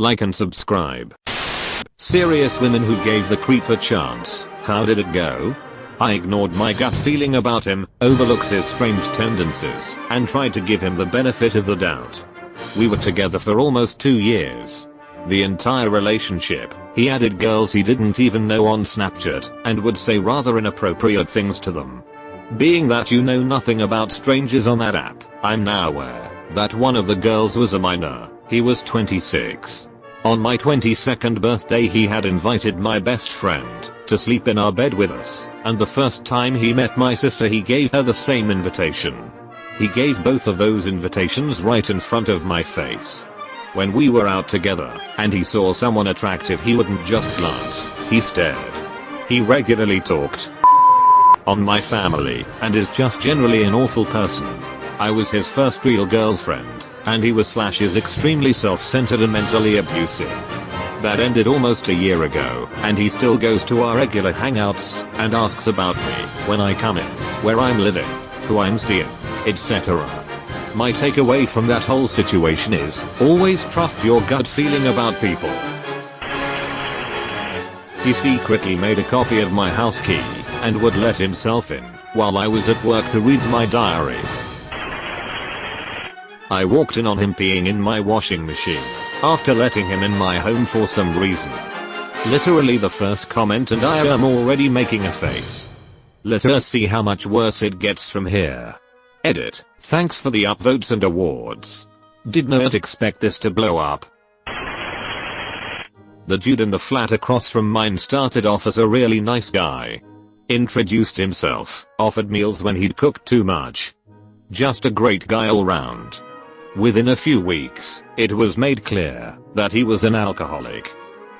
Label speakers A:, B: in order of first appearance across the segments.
A: like and subscribe. Serious women who gave the creep a chance. How did it go? I ignored my gut feeling about him, overlooked his strange tendencies, and tried to give him the benefit of the doubt. We were together for almost 2 years. The entire relationship, he added girls he didn't even know on Snapchat, and would say rather inappropriate things to them. Being that you know nothing about strangers on that app, I'm now aware that one of the girls was a minor. He was 26. On my 22nd birthday he had invited my best friend to sleep in our bed with us, and the first time he met my sister he gave her the same invitation. He gave both of those invitations right in front of my face. When we were out together, and he saw someone attractive he wouldn't just glance, he stared. He regularly talked on my family, and is just generally an awful person. I was his first real girlfriend, and he was / extremely self-centered and mentally abusive. That ended almost a year ago, and he still goes to our regular hangouts, and asks about me, when I come in, where I'm living, who I'm seeing, etc. My takeaway from that whole situation is, always trust your gut feeling about people. He secretly made a copy of my house key, and would let himself in, while I was at work to read my diary. I walked in on him peeing in my washing machine, after letting him in my home for some reason. Literally the first comment and I am already making a face. Let us see how much worse it gets from here. Edit. Thanks for the upvotes and awards. Did not expect this to blow up. The dude in the flat across from mine started off as a really nice guy. Introduced himself, offered meals when he'd cooked too much. Just a great guy all round. Within a few weeks, it was made clear that he was an alcoholic.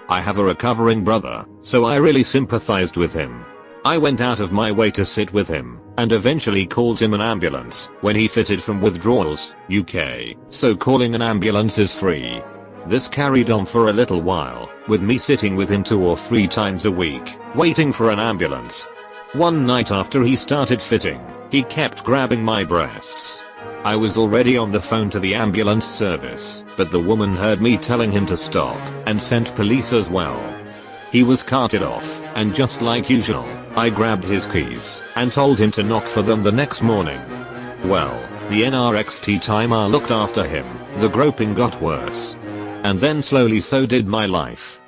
A: I have a recovering brother, so I really sympathized with him. I went out of my way to sit with him, and eventually called him an ambulance when he fitted from withdrawals, UK, so calling an ambulance is free. This carried on for a little while, with me sitting with him 2 or 3 times a week, waiting for an ambulance. One night after he started fitting, he kept grabbing my breasts. I was already on the phone to the ambulance service, but the woman heard me telling him to stop, and sent police as well. He was carted off, and just like usual, I grabbed his keys, and told him to knock for them the next morning. Well, the NRXT time I looked after him, the groping got worse. And then slowly so did my life.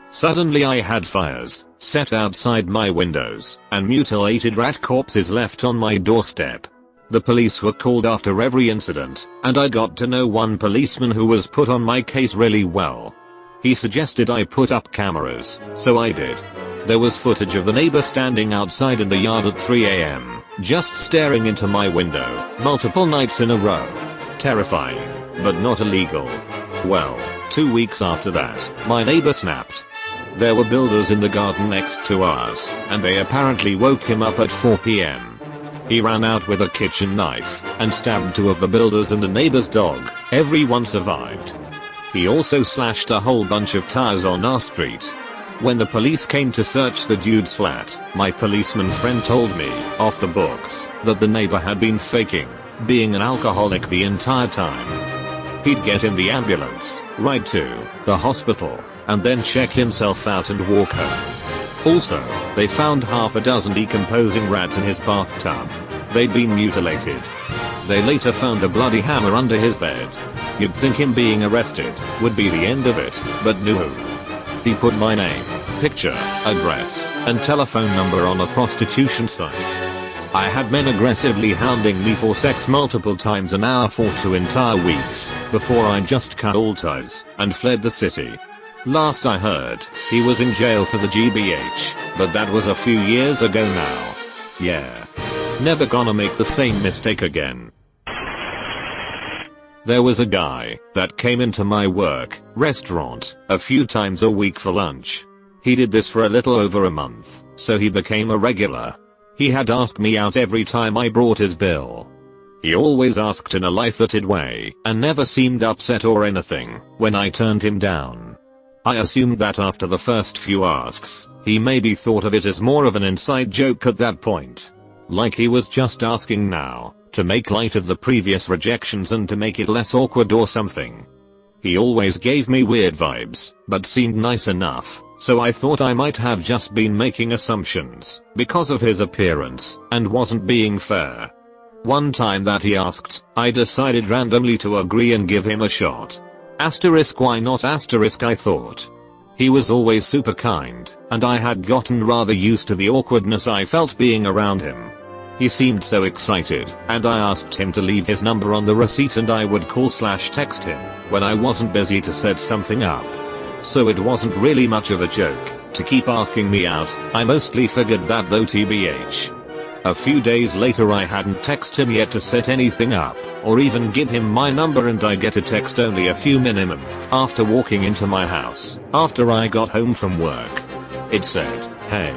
A: Suddenly I had fires set outside my windows, and mutilated rat corpses left on my doorstep. The police were called after every incident, and I got to know one policeman who was put on my case really well. He suggested I put up cameras, so I did. There was footage of the neighbor standing outside in the yard at 3 AM, just staring into my window, multiple nights in a row. Terrifying, but not illegal. Well, 2 weeks after that, my neighbor snapped. There were builders in the garden next to ours, and they apparently woke him up at 4 PM. He ran out with a kitchen knife, and stabbed 2 of the builders and the neighbor's dog. Everyone survived. He also slashed a whole bunch of tires on our street. When the police came to search the dude's flat, my policeman friend told me, off the books, that the neighbor had been faking being an alcoholic the entire time. He'd get in the ambulance, ride to the hospital, and then check himself out and walk home. Also, they found half a dozen decomposing rats in his bathtub. They'd been mutilated. They later found a bloody hammer under his bed. You'd think him being arrested would be the end of it, but no. He put my name, picture, address, and telephone number on a prostitution site. I had men aggressively hounding me for sex multiple times an hour for 2 entire weeks, before I just cut all ties and fled the city. Last I heard, he was in jail for the GBH, but that was a few years ago now. Yeah. Never gonna make the same mistake again. There was a guy that came into my work restaurant a few times a week for lunch. He did this for a little over a month, so he became a regular. He had asked me out every time I brought his bill. He always asked in a light-hearted way, and never seemed upset or anything when I turned him down. I assumed that after the first few asks, he maybe thought of it as more of an inside joke at that point. Like he was just asking now, to make light of the previous rejections and to make it less awkward or something. He always gave me weird vibes, but seemed nice enough, so I thought I might have just been making assumptions because of his appearance and wasn't being fair. One time that he asked, I decided randomly to agree and give him a shot. Asterisk why not asterisk I thought. He was always super kind, and I had gotten rather used to the awkwardness I felt being around him. He seemed so excited, and I asked him to leave his number on the receipt and I would call/text him when I wasn't busy to set something up. So it wasn't really much of a joke to keep asking me out. I mostly figured that though tbh. A few days later I hadn't texted him yet to set anything up, or even give him my number, and I get a text only a few minimum after walking into my house after I got home from work. It said, hey.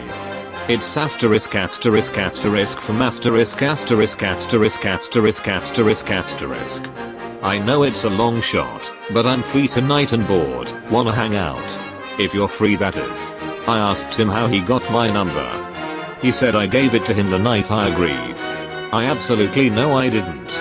A: It's asterisk asterisk asterisk from asterisk asterisk asterisk asterisk asterisk asterisk. I know it's a long shot, but I'm free tonight and bored, wanna hang out? If you're free, that is. I asked him how he got my number. He said I gave it to him the night I agreed. I absolutely know I didn't.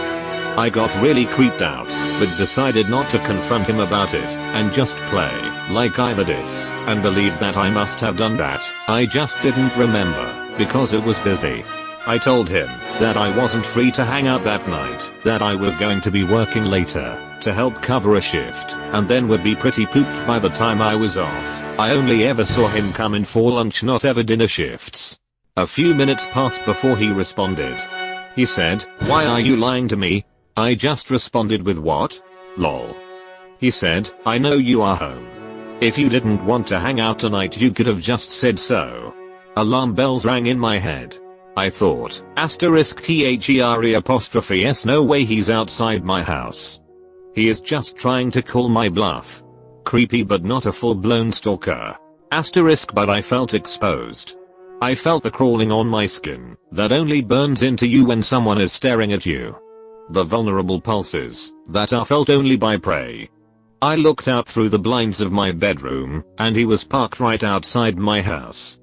A: I got really creeped out, but decided not to confront him about it, and just play like I'm Redditis, and believed that I must have done that. I just didn't remember, because it was busy. I told him that I wasn't free to hang out that night, that I was going to be working later to help cover a shift, and then would be pretty pooped by the time I was off. I only ever saw him come in for lunch, not ever dinner shifts. A few minutes passed before he responded. He said, why are you lying to me? I just responded with what? Lol. He said, I know you are home. If you didn't want to hang out tonight you could have just said so. Alarm bells rang in my head. I thought, asterisk THERE apostrophe S, no way he's outside my house. He is just trying to call my bluff. Creepy but not a full-blown stalker. Asterisk but I felt exposed. I felt the crawling on my skin that only burns into you when someone is staring at you. The vulnerable pulses that are felt only by prey. I looked out through the blinds of my bedroom, and he was parked right outside my house.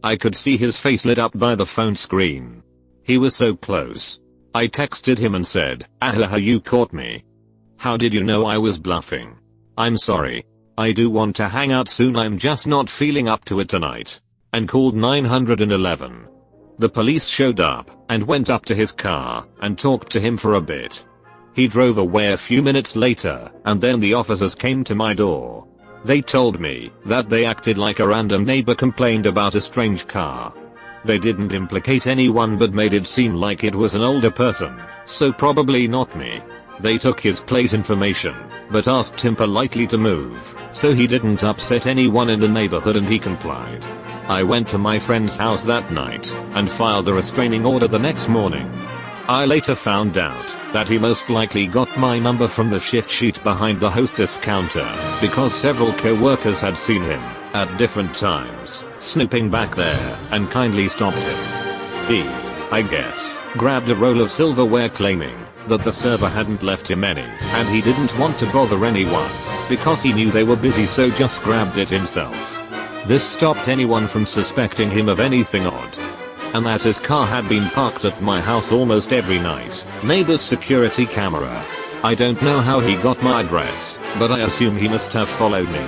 A: I could see his face lit up by the phone screen. He was so close. I texted him and said, "Ahaha, you caught me. How did you know I was bluffing? I'm sorry. I do want to hang out soon, I'm just not feeling up to it tonight." And called 911. The police showed up and went up to his car and talked to him for a bit. He drove away a few minutes later, and then the officers came to my door. They told me that they acted like a random neighbor complained about a strange car. They didn't implicate anyone but made it seem like it was an older person, so probably not me. They took his plate information, but asked him politely to move, so he didn't upset anyone in the neighborhood, and he complied. I went to my friend's house that night, and filed a restraining order the next morning. I later found out that he most likely got my number from the shift sheet behind the hostess counter, because several co-workers had seen him, at different times, snooping back there, and kindly stopped him. He, I guess, grabbed a roll of silverware claiming that the server hadn't left him any, and he didn't want to bother anyone, because he knew they were busy, so just grabbed it himself. This stopped anyone from suspecting him of anything odd. And that his car had been parked at my house almost every night. Neighbor's security camera. I don't know how he got my address, but I assume he must have followed me.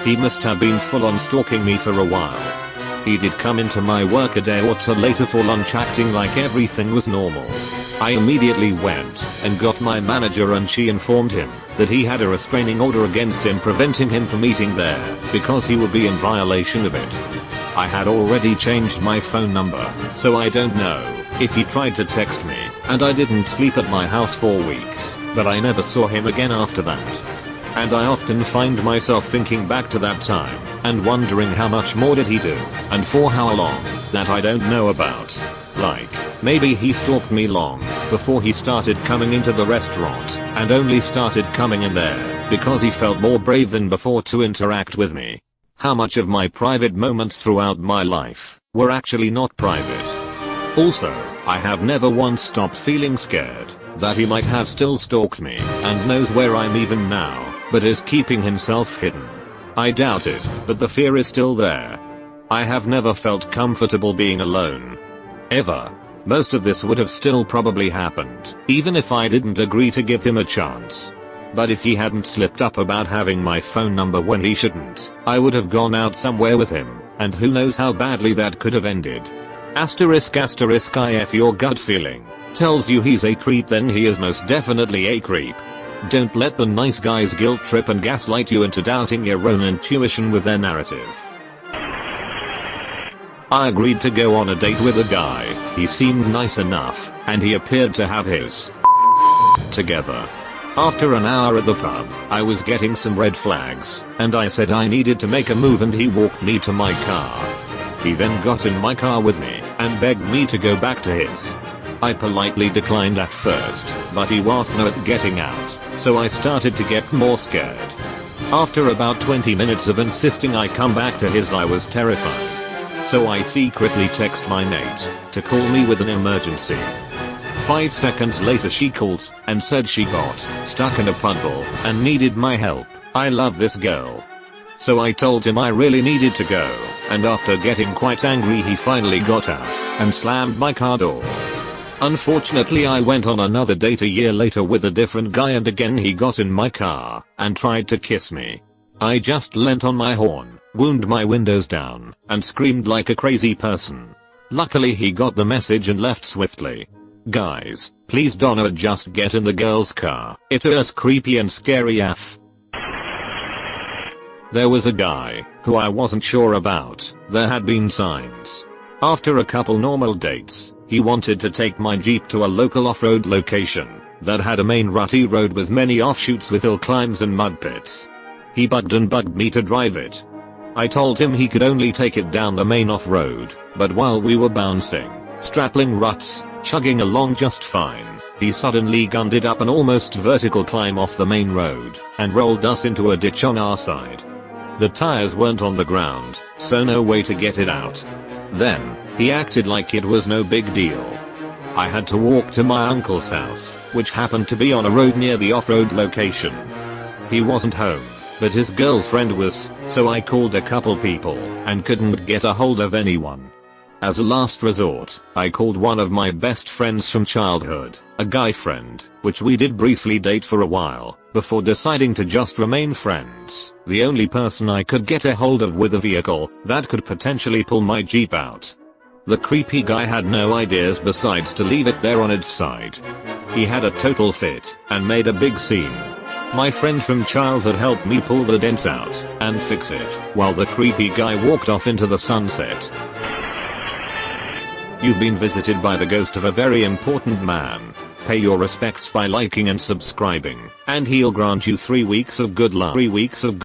A: He must have been full on stalking me for a while. He did come into my work a day or two later for lunch acting like everything was normal. I immediately went and got my manager, and she informed him that he had a restraining order against him preventing him from eating there because he would be in violation of it. I had already changed my phone number, so I don't know if he tried to text me, and I didn't sleep at my house for weeks, but I never saw him again after that. And I often find myself thinking back to that time, and wondering how much more did he do, and for how long, that I don't know about. Like, maybe he stalked me long before he started coming into the restaurant, and only started coming in there because he felt more brave than before to interact with me. How much of my private moments throughout my life were actually not private. Also, I have never once stopped feeling scared that he might have still stalked me and knows where I'm even now, but is keeping himself hidden. I doubt it, but the fear is still there. I have never felt comfortable being alone. Ever. Most of this would have still probably happened, even if I didn't agree to give him a chance. But if he hadn't slipped up about having my phone number when he shouldn't, I would have gone out somewhere with him, and who knows how badly that could have ended. Asterisk asterisk if your gut feeling tells you he's a creep, then he is most definitely a creep. Don't let the nice guys guilt trip and gaslight you into doubting your own intuition with their narrative. I agreed to go on a date with a guy. He seemed nice enough, and he appeared to have his together. After an hour at the pub, I was getting some red flags, and I said I needed to make a move, and he walked me to my car. He then got in my car with me, and begged me to go back to his. I politely declined at first, but he was not getting out, so I started to get more scared. After about 20 minutes of insisting I come back to his, I was terrified. So I secretly text my mate to call me with an emergency. 5 seconds later she called and said she got stuck in a puddle and needed my help. I love this girl. So I told him I really needed to go, and after getting quite angry he finally got out and slammed my car door. Unfortunately I went on another date a year later with a different guy, and again he got in my car and tried to kiss me. I just leant on my horn, wound my windows down, and screamed like a crazy person. Luckily he got the message and left swiftly. Guys, please don't just get in the girl's car. It is creepy and scary AF. There was a guy who I wasn't sure about. There had been signs. After a couple normal dates, he wanted to take my Jeep to a local off-road location that had a main rutty road with many offshoots with hill climbs and mud pits. He bugged me to drive it. I told him he could only take it down the main off-road, but while we were bouncing, straddling ruts, chugging along just fine, he suddenly gunned up an almost vertical climb off the main road and rolled us into a ditch on our side. The tires weren't on the ground, so no way to get it out. Then, he acted like it was no big deal. I had to walk to my uncle's house, which happened to be on a road near the off-road location. He wasn't home, but his girlfriend was, so I called a couple people and couldn't get a hold of anyone. As a last resort, I called one of my best friends from childhood, a guy friend, which we did briefly date for a while, before deciding to just remain friends, the only person I could get a hold of with a vehicle that could potentially pull my Jeep out. The creepy guy had no ideas besides to leave it there on its side. He had a total fit and made a big scene. My friend from childhood helped me pull the dents out and fix it, while the creepy guy walked off into the sunset. You've been visited by the ghost of a very important man. Pay your respects by liking and subscribing, and he'll grant you 3 weeks of good luck. 3 weeks of